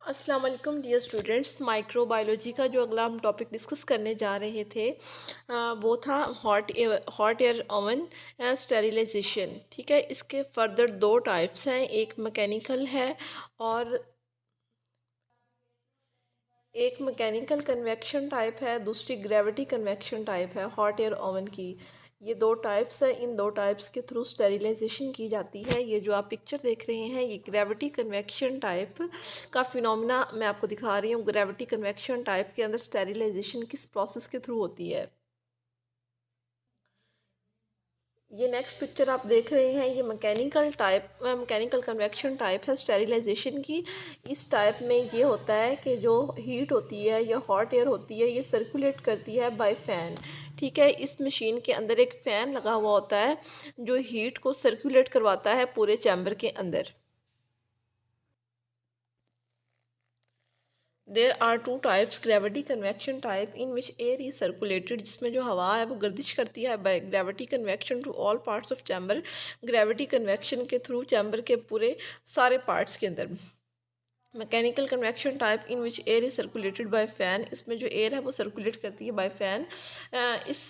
अस्सलाम वालेकुम dear students. Microbiology का जो अगला हम टॉपिक डिस्कस करने जा रहे थे वो था हॉट एयर ओवन स्टेरिलाइजेशन। ठीक है, इसके फर्दर दो टाइप्स हैं, एक मैकेनिकल है और एक मैकेनिकल कन्वेक्शन टाइप है, दूसरी ग्रेविटी कन्वेक्शन टाइप है हॉट एयर ओवन की। ये दो टाइप्स हैं, इन दो टाइप्स के थ्रू स्टेरिलाइजेशन की जाती है। ये जो आप पिक्चर देख रहे हैं ये ग्रेविटी कन्वेक्शन टाइप का फिनोमिना मैं आपको दिखा रही हूँ। ग्रेविटी कन्वेक्शन टाइप के अंदर स्टेरिलाइजेशन किस प्रोसेस के थ्रू होती है। ये नेक्स्ट पिक्चर आप देख रहे हैं ये मैकेनिकल कन्वेक्शन टाइप है स्टेरिलाइजेशन की। इस टाइप में ये होता है कि जो हीट होती है या हॉट एयर होती है ये सर्कुलेट करती है बाय फैन। ठीक है, इस मशीन के अंदर एक फ़ैन लगा हुआ होता है जो हीट को सर्कुलेट करवाता है पूरे चैम्बर के अंदर। There are two types, gravity convection type in which air is circulated, जिसमें जो हवा है वो गर्दिश करती है by gravity convection to all parts of chamber. Gravity convection के थ्रू चैम्बर के पूरे सारे पार्ट्स के अंदर। Mechanical convection type in which air is circulated by fan, इसमें जो एयर है वो सर्कुलेट करती है बाय फैन। इस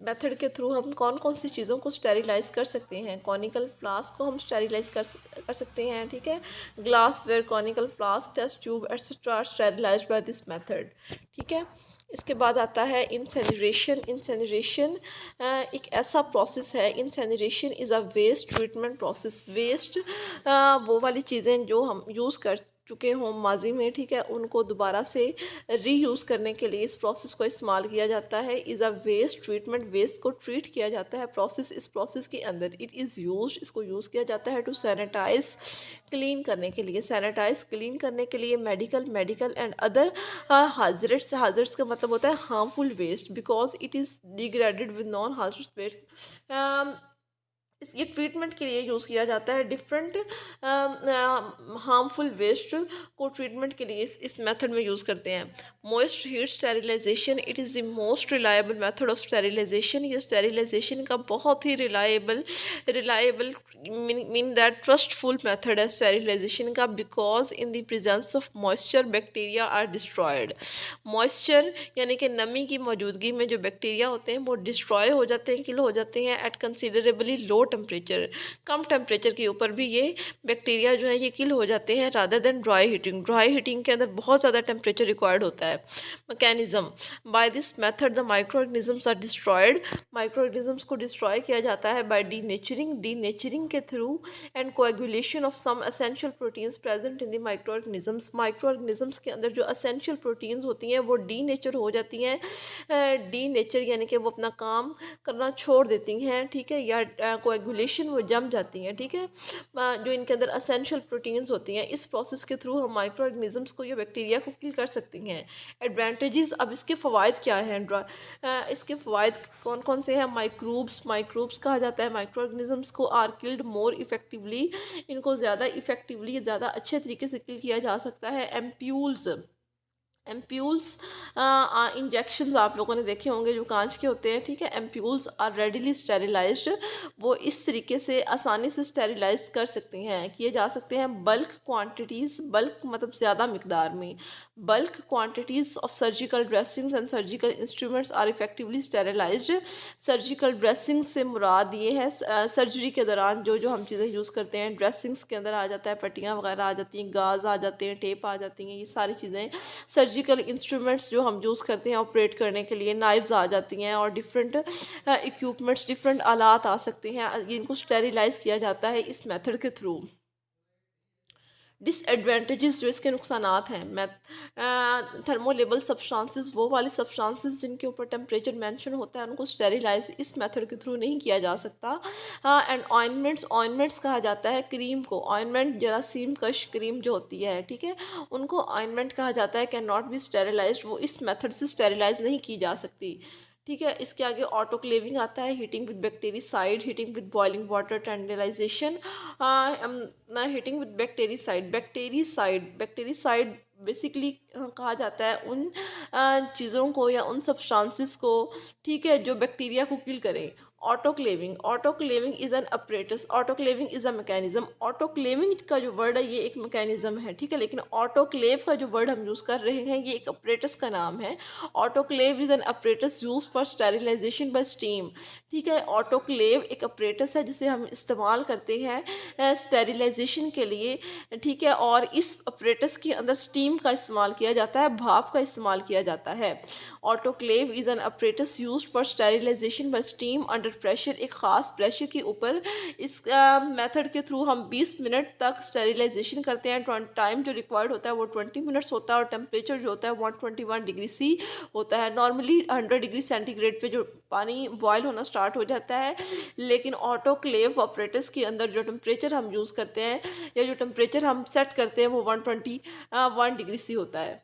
मेथड के थ्रू हम कौन कौन सी चीज़ों को स्टेरिलाइज कर सकते हैं। कॉनिकल फ्लास्क को हम स्टेरिलाइज कर सकते हैं। ठीक है, glassware, conical flask, test tube etcetera sterilise by this method. ठीक है, इसके बाद आता है इंसेनरेशन। इंसेनरेशन एक ऐसा प्रोसेस है, incineration is a waste treatment process. Waste वो वाली चीज़ें जो हम यूज़ कर चुके हों माजी में, ठीक है, उनको दोबारा से रीयूज़ करने के लिए इस प्रोसेस को इस्तेमाल किया जाता है। Is a waste treatment, waste को ट्रीट किया जाता है प्रोसेस। इस प्रोसेस के अंदर इट इज़ यूज्ड, इसको यूज़ किया जाता है टू सैनिटाइज, क्लीन करने के लिए। सैनिटाइज क्लीन करने के लिए medical and other hazards. Hazards का मतलब होता है harmful waste, because it is degraded with non hazardous waste. ये ट्रीटमेंट के लिए यूज़ किया जाता है। डिफरेंट हार्मफुल वेस्ट को ट्रीटमेंट के लिए इस मेथड में यूज़ करते हैं। Moist heat sterilization, it is the most reliable method of sterilization. ये स्टेरिलाइजेशन का बहुत ही reliable mean that trustful method है स्टेरिलाइजेशन का, because in the presence of moisture bacteria are destroyed. Moisture यानी कि नमी की मौजूदगी में जो बैक्टीरिया होते हैं वो डिस्ट्रॉय हो जाते हैं, किल हो जाते हैं एट कंसिडरेबली लो टेम्परेचर। कम टेम्परेचर के ऊपर भी ये बैक्टीरिया जो है ये किल हो जाते हैं rather than dry heating. Dry heating के अंदर बहुत ज़्यादा टेम्परेचर रिक्वायर्ड होता है। Mechanism, by this method the microorganisms are destroyed. Microorganisms को डिस्ट्रॉय किया जाता है बाय डीनेचरिंग के through and coagulation of some essential proteins present in the microorganisms. Microorganisms के अंदर जो एसेंशियल प्रोटीन्स होती हैं वो डीनेचर हो जाती हैं। डीनेचर यानी कि वो अपना काम करना छोड़ देती हैं, ठीक है, या कोएगुलेशन वो जम जाती हैं। ठीक है, जो इनके अंदर असेंशियल प्रोटीन्स होती हैं, इस प्रोसेस के थ्रू हम माइक्रो ऑर्गेनिजम्स को या बैक्टीरिया को किल कर सकती हैं। एडवांटेजेस, अब इसके फ़वाइद क्या हैं। इसके फ़वाइद कौन कौन से हैं। माइक्रोब्स कहा जाता है माइक्रो ऑर्गेनिजम्स को। आर किल्ड मोर इफेक्टिवली, इनको ज़्यादा इफेक्टिवली, ज़्यादा अच्छे तरीके से किल किया जा सकता है। एम्प्यूल्स इंजेक्शंस आप लोगों ने देखे होंगे जो कांच के होते हैं। ठीक है, एम्प्यूल्स आर रेडिली स्टेरिलाइज्ड, वो इस तरीके से आसानी से स्टेरिलाइज कर सकते हैं, किए जा सकते हैं। बल्क क्वांटिटीज़, बल्क मतलब ज़्यादा मिकदार में, bulk quantities of surgical dressings and surgical instruments are effectively sterilised. Surgical dressing से मुराद ये है सर्जरी के दौरान जो जो हम चीज़ें यूज़ करते हैं। ड्रेसिंग्स के अंदर आ जाता है पट्टियाँ वगैरह आ जाती हैं, गाज आ जाते हैं, टेप आ जाती हैं, ये सारी चीज़ें। सर्जिकल इंस्ट्रूमेंट्स जो हम यूज़ करते हैं ऑपरेट करने के लिए, नाइफ्स आ जाती हैं और डिफरेंट इक्विपमेंट्स, डिफरेंट आलात आ सकते हैं। इनको स्टेरिलाइज किया जाता है इस मेथड के थ्रू। डिसएडवांटेजेस जो इसके नुकसानात हैं, मैं थर्मोलेबल सब्सटेंसेस, वो वाले सब्सटेंसेस जिनके ऊपर टेम्परेचर मेंशन होता है उनको स्टेरिलाइज इस मेथड के थ्रू नहीं किया जा सकता। एंड ऑइनमेंट्स कहा जाता है क्रीम को। ऑइनमेंट जरासीम कश क्रीम जो होती है, ठीक है, उनको ऑइनमेंट कहा जाता है, कैन नॉट बी स्टेरिलाइज, वो इस मेथड से स्टेरिलाइज नहीं की जा सकती। ठीक है, इसके आगे ऑटोक्लेविंग आता है, heating with bactericide, heating with boiling water, tyndallization, heating with bactericide basically कहा जाता है उन चीज़ों को या उन सब्सटेंसेस को, ठीक है, जो बैक्टीरिया को किल करें। Autoclaving is an apparatus, autoclaving is a mechanism. Autoclaving का जो वर्ड है ये एक मैकेनिज्म है, ठीक है, लेकिन ऑटोक्लेव का जो वर्ड हम यूज़ कर रहे हैं ये एक अपरेटस का नाम है। Autoclave is an apparatus use for sterilisation by steam, ठीक है। ऑटोक्लेव एक अपरेटस है जिसे हम इस्तेमाल करते हैं स्टेरिलाइजेशन के लिए, ठीक है, और इस अपरेटस के अंदर स्टीम का इस्तेमाल किया जाता है, भाप का इस्तेमाल किया जाता है। Autoclave is an apparatus used for sterilisation by steam under pressure, एक ख़ास प्रेशर के ऊपर इस मेथड के थ्रू हम 20 मिनट तक स्टेरिलाइजेशन करते हैं। टाइम जो रिक्वायर्ड होता है वो 20 मिनट्स होता है और टेम्परेचर जो होता है 121 डिग्री सी होता है। नॉर्मली 100 डिग्री सेंटीग्रेड पे जो पानी बॉयल होना स्टार्ट हो जाता है, लेकिन ऑटोक्लेव ऑपरेटर्स के अंदर जो टेम्परेचर हम यूज़ करते हैं या जो टेम्परेचर हम सेट करते हैं वो 121 डिग्री सी होता है।